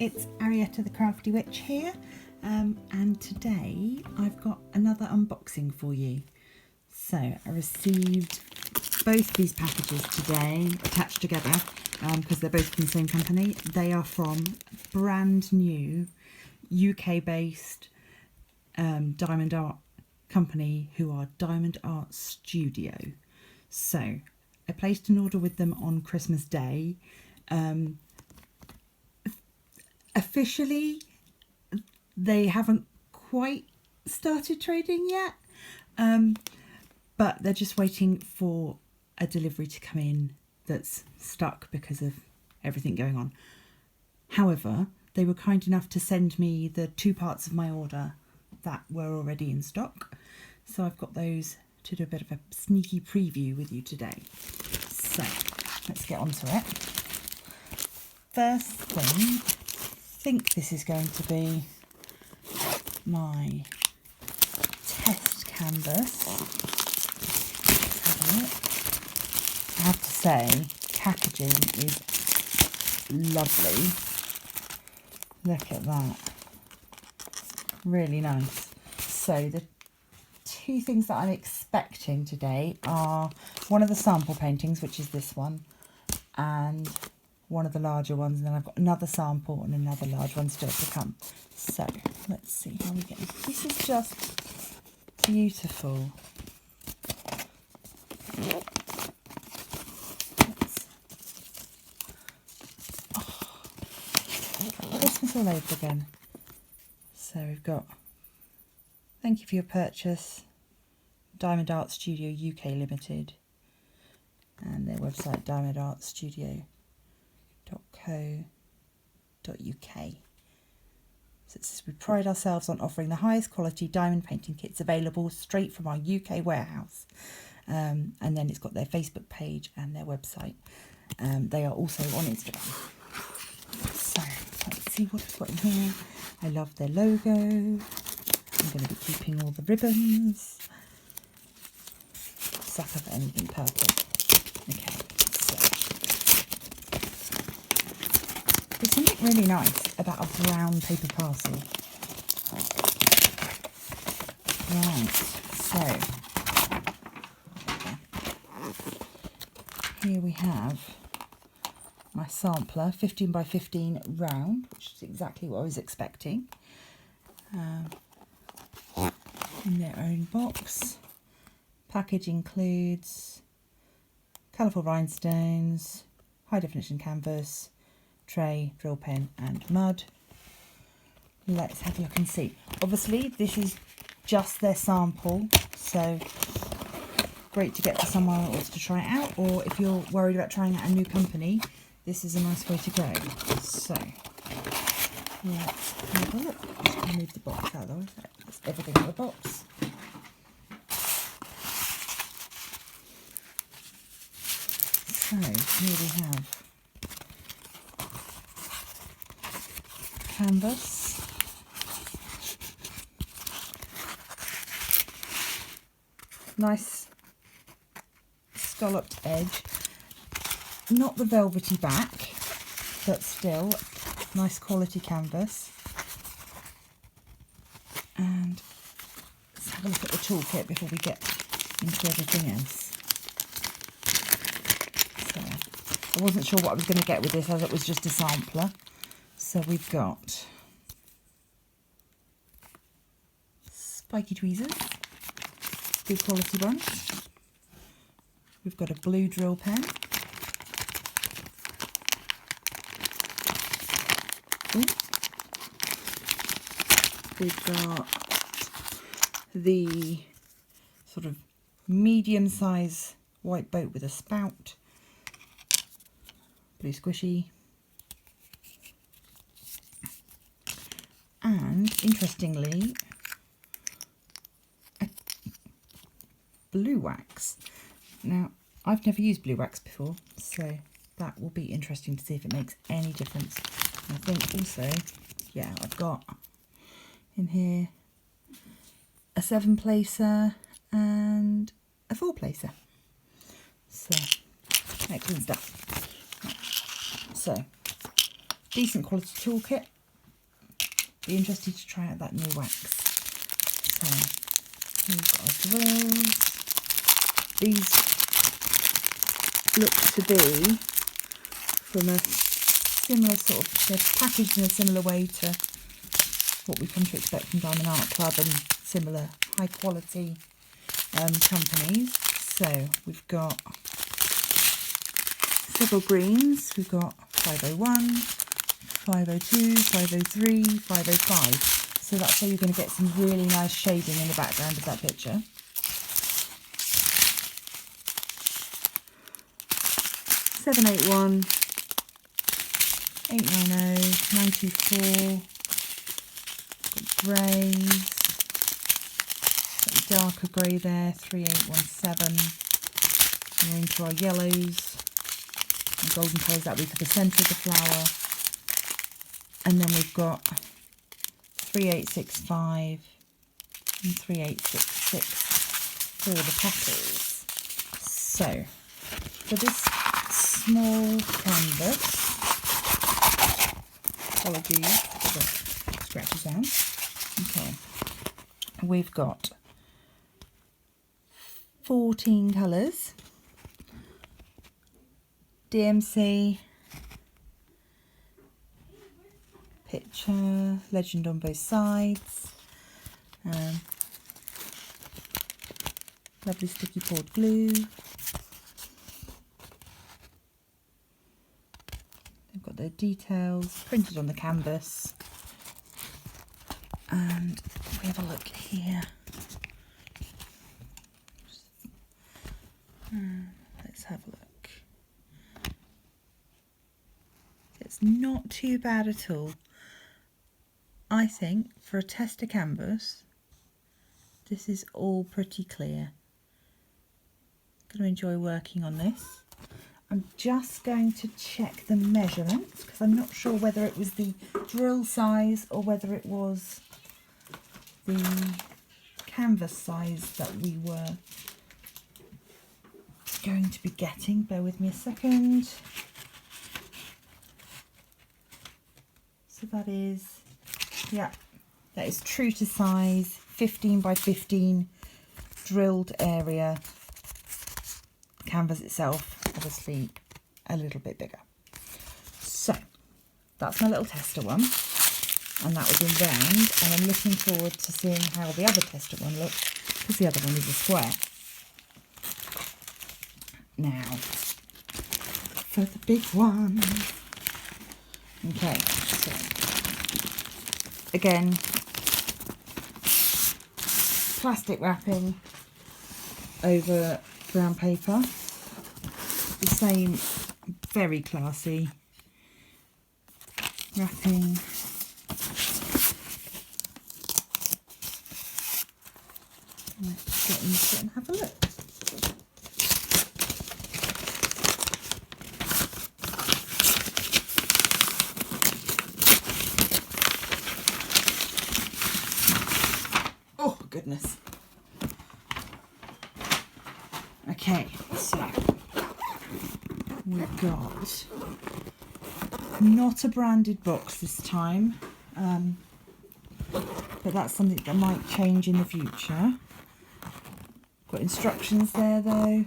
it's Arietta the Crafty Witch here, and today I've got another unboxing for you. So I received both these packages today attached together because they're both from the same company. They are from brand new UK based diamond art company who are Diamond Art Studio. So I placed an order with them on Christmas Day. Officially, they haven't quite started trading yet, but they're just waiting for a delivery to come in that's stuck because of everything going on. However, they were kind enough to send me the 2 parts of my order that were already in stock. So I've got those to do a bit of a sneaky preview with you today. So let's get on to it. First thing, I think this is going to be my test canvas. Let's have a look. I have to say, packaging is lovely. Look at that. Really nice. So the 2 things that I'm expecting today are one of the sample paintings, which is this one, and one of the larger ones, and then I've got another sample and another large one still to come. So let's see how we get. This is just beautiful. Christmas all over again. So we've got thank you for your purchase, Diamond Art Studio UK Limited, and their website diamondartstudio.co.uk. So it says, we pride ourselves on offering the highest quality diamond painting kits available straight from our UK warehouse. And then it's got their Facebook page and their website. They are also on Instagram. So let's see what I've got in here. I love their logo. I'm going to be keeping all the ribbons. Sucker for anything purple. Okay, so there's something really nice about a brown paper parcel. Right, so here we have my sampler, 15 by 15 round, which is exactly what I was expecting. In their own box. Package includes colourful rhinestones, high definition canvas, tray, drill pen and mud. Let's have a look and see. Obviously this is just their sample, so great to get for someone who wants to try it out, or if you're worried about trying out a new company, this is a nice way to go. So let's have a look. Just remove the box out of the way. That's everything in the box. So here we have canvas, nice scalloped edge, not the velvety back, but still nice quality canvas. And let's have a look at the toolkit before we get into everything else. I wasn't sure what I was going to get with this as it was just a sampler. So we've got spiky tweezers, good quality ones. We've got a blue drill pen. Ooh. We've got the sort of medium size white boat with a spout. Blue squishy, and interestingly a blue wax. Now I've never used blue wax before, so that will be interesting to see if it makes any difference. And I think also, yeah, I've got in here a 7-placer and a 4-placer, so excellent stuff. So decent quality toolkit, be interested to try out that new wax. So we've got our drills. These look to be from a similar sort of, they're packaged in a similar way to what we come to expect from Diamond Art Club and similar high quality companies. So we've got several greens. We've got 501, 502, 503, 505. So that's how you're going to get some really nice shading in the background of that picture. Seven, 8, 1, 890, 924, greys, darker grey there, 3817, and we're into our yellows and golden colours, that will be for the centre of the flower, and then we've got 3865 and 3866 for the petals. So for this small canvas, apologies for the scratchy sound. Okay, we've got 14 colours, DMC, picture, legend on both sides, lovely sticky poured glue. They've got their details printed on the canvas, and we have a look here. Let's have a look. It's not too bad at all. I think for a tester canvas, this is all pretty clear. Going to enjoy working on this. I'm just going to check the measurements because I'm not sure whether it was the drill size or whether it was the canvas size that we were going to be getting. Bear with me a second. So that is, yeah, that is true to size, 15 by 15 drilled area. Canvas itself, obviously a little bit bigger. So that's my little tester one, and that was in round, and I'm looking forward to seeing how the other tester one looks, because the other one is a square. Now for the big one. Okay, so again, plastic wrapping over brown paper, the same very classy wrapping. Let's get into it and have a look. Oh goodness. Okay, so we've got not a branded box this time, but that's something that might change in the future. Got instructions there though,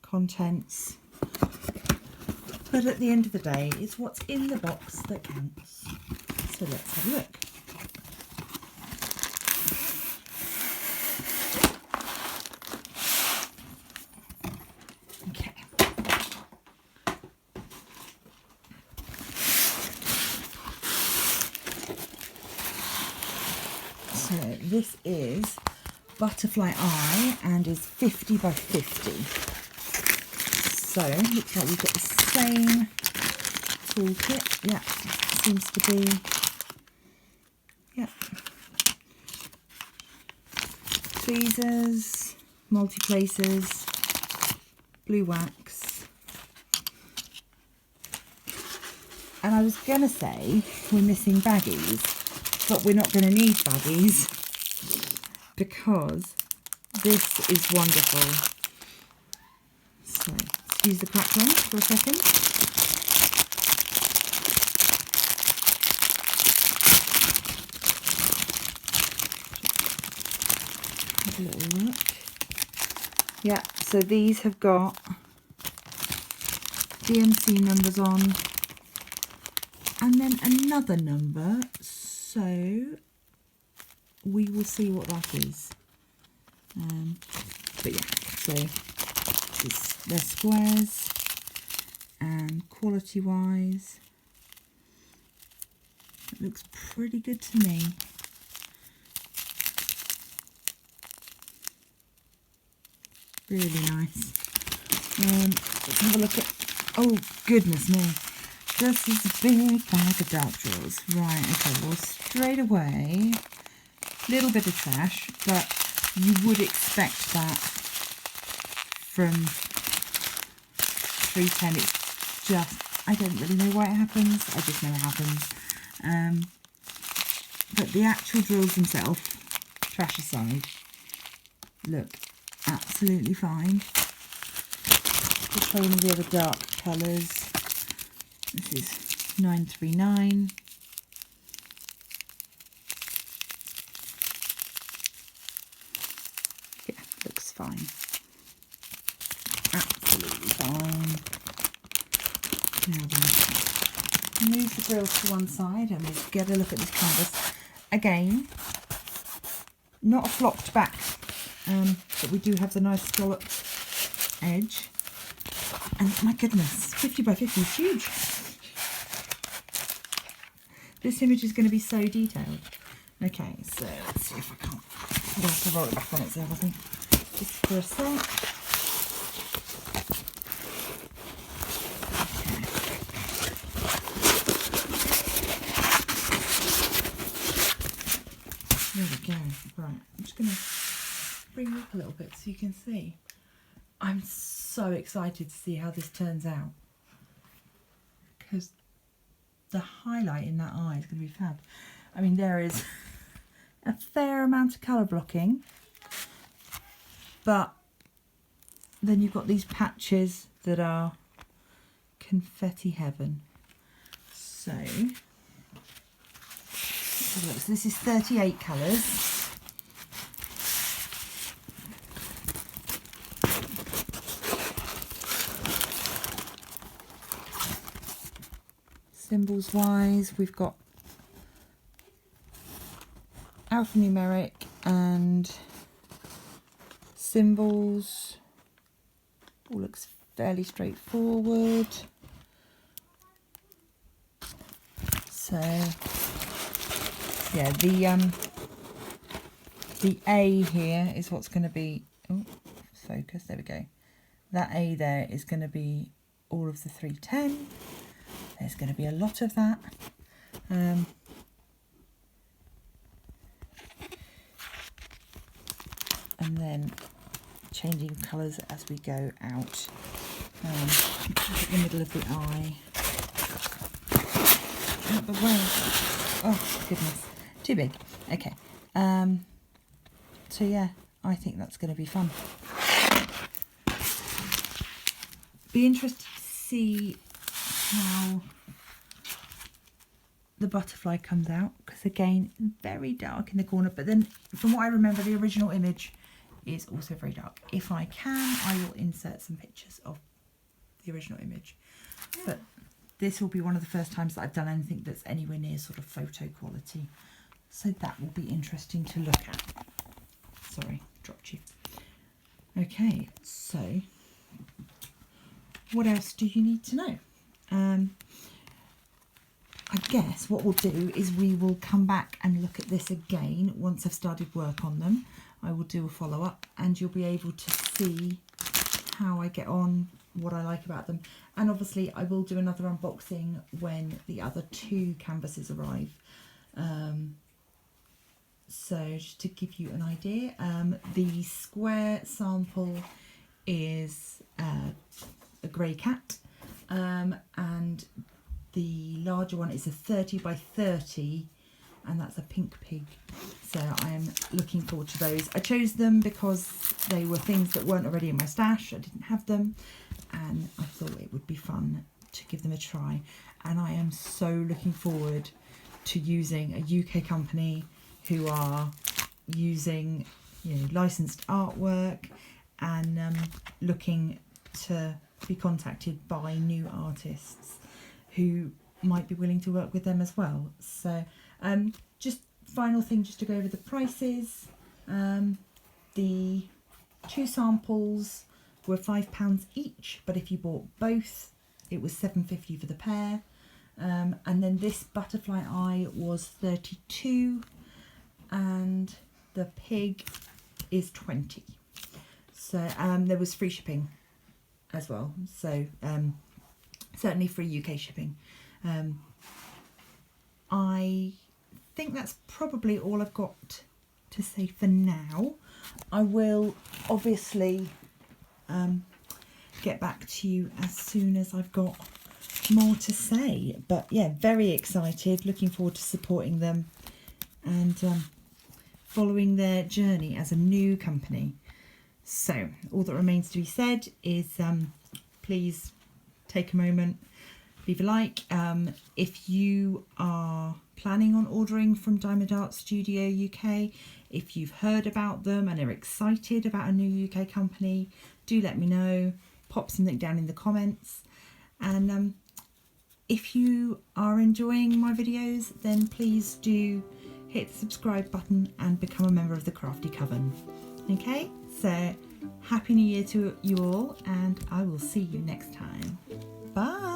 contents, but at the end of the day it's what's in the box that counts. So let's have a look. So this is Butterfly Eye and is 50 by 50. So looks like we've got the same toolkit. Yeah, seems to be. Yeah. Tweezers, multi-placers, blue wax. And I was going to say we're missing baggies, but we're not going to need baggies because this is wonderful. So let's use the cracked one for a second. have a little look. Yeah, so these have got DMC numbers on, and then another number, so we will see what that is. But yeah, so they're squares, and quality wise it looks pretty good to me. Really nice. Let's have a look at, oh goodness me, this is a big bag of dark drawers. Right, okay, well straight away, little bit of trash, but you would expect that from 310. It's just, I don't really know why it happens, I just know it happens. But the actual drawers themselves, trash aside, look absolutely fine. Just showing the other dark colours. This is 939. Yeah, looks fine. Absolutely fine. Now then, move the grills to one side and we'll get a look at this canvas. Again, not a flopped back, but we do have the nice scalloped edge. And my goodness, 50 by 50 is huge. This image is going to be so detailed. Okay, so let's see if I can't. I'll have to roll it back on itself, I think. Just for a sec. Okay. There we go. Right, I'm just going to bring it up a little bit so you can see. I'm so excited to see how this turns out, because the highlight in that eye is going to be fab. I mean, there is a fair amount of colour blocking, but then you've got these patches that are confetti heaven. So this is 38 colours. Symbols wise, we've got alphanumeric and symbols. All looks fairly straightforward. So yeah, the A here is what's going to be, oh, focus, there we go. That A there is going to be all of the 310. There's going to be a lot of that. And then changing colours as we go out. At the middle of the eye. But where? Oh goodness, too big. Okay. So yeah, I think that's going to be fun. Be interested to see how the butterfly comes out, because again, very dark in the corner, but then from what I remember, the original image is also very dark. If I can, I will insert some pictures of the original image, but this will be one of the first times that I've done anything that's anywhere near sort of photo quality, so that will be interesting to look at. Sorry, dropped you. Okay, so what else do you need to know? I guess what we'll do is we will come back and look at this again once I've started work on them. I will do a follow-up and you'll be able to see how I get on, what I like about them, and obviously I will do another unboxing when the other two canvases arrive. So just to give you an idea, the square sample is a grey cat, and the larger one is a 30 by 30, and that's a pink pig. So I am looking forward to those. I chose them because they were things that weren't already in my stash. I didn't have them, and I thought it would be fun to give them a try. And I am so looking forward to using a UK company who are using licensed artwork, and looking to be contacted by new artists who might be willing to work with them as well. So just final thing, just to go over the prices. The 2 samples were £5 each, but if you bought both it was £7.50 for the pair. And then this butterfly eye was £32 and the pig is £20. So there was free shipping as well, so certainly free UK shipping. I think that's probably all I've got to say for now. I will obviously get back to you as soon as I've got more to say, but yeah, very excited, looking forward to supporting them and following their journey as a new company. So all that remains to be said is please take a moment, leave a like. If you are planning on ordering from Diamond Art Studio UK, if you've heard about them and are excited about a new UK company, do let me know. Pop something down in the comments. And if you are enjoying my videos, then please do hit the subscribe button and become a member of the Crafty Coven. Okay, so Happy New Year to you all, and I will see you next time. Bye.